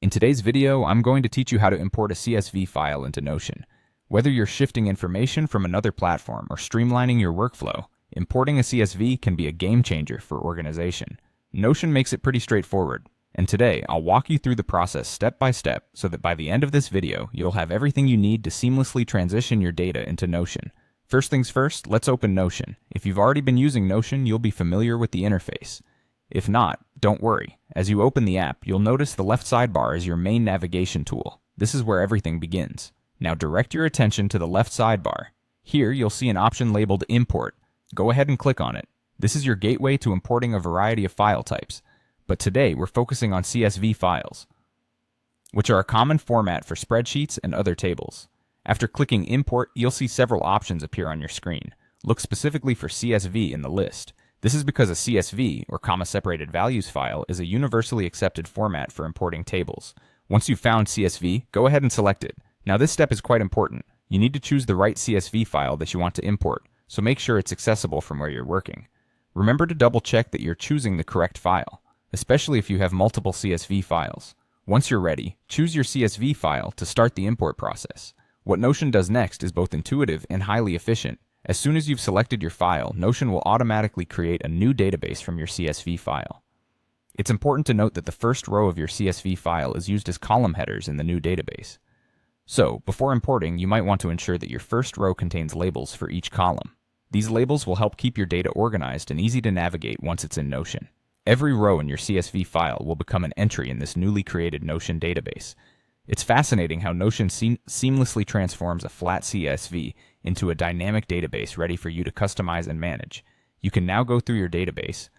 In today's video, I'm going to teach you how to import a CSV file into Notion. Whether you're shifting information from another platform or streamlining your workflow, importing a CSV can be a game changer for organization. Notion makes it pretty straightforward, and today I'll walk you through the process step by step so that by the end of this video, you'll have everything you need to seamlessly transition your data into Notion. First things first, let's open Notion. If you've already been using Notion, you'll be familiar with the interface. If not, don't worry. As you open the app, you'll notice the left sidebar is your main navigation tool. This is where everything begins. Now direct your attention to the left sidebar. Here you'll see an option labeled Import. Go ahead and click on it. This is your gateway to importing a variety of file types. But today we're focusing on CSV files, which are a common format for spreadsheets and other tables. After clicking Import, you'll see several options appear on your screen. Look specifically for CSV in the list. This is because a CSV, or comma-separated values file, is a universally accepted format for importing tables. Once you've found CSV, go ahead and select it. Now this step is quite important. You need to choose the right CSV file that you want to import, so make sure it's accessible from where you're working. Remember to double-check that you're choosing the correct file, especially if you have multiple CSV files. Once you're ready, choose your CSV file to start the import process. What Notion does next is both intuitive and highly efficient. As soon as you've selected your file, Notion will automatically create a new database from your CSV file. It's important to note that the first row of your CSV file is used as column headers in the new database. So, before importing, you might want to ensure that your first row contains labels for each column. These labels will help keep your data organized and easy to navigate once it's in Notion. Every row in your CSV file will become an entry in this newly created Notion database. It's fascinating how Notion seamlessly transforms a flat CSV into a dynamic database ready for you to customize and manage. You can now go through your database,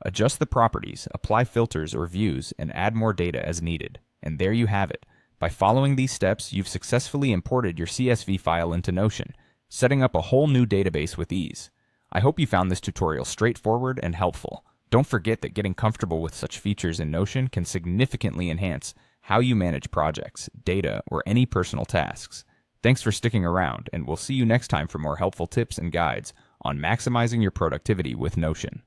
adjust the properties, apply filters or views, and add more data as needed. And there you have it. By following these steps, you've successfully imported your CSV file into Notion, setting up a whole new database with ease. I hope you found this tutorial straightforward and helpful. Don't forget that getting comfortable with such features in Notion can significantly enhance how you manage projects, data, or any personal tasks. Thanks for sticking around, and we'll see you next time for more helpful tips and guides on maximizing your productivity with Notion.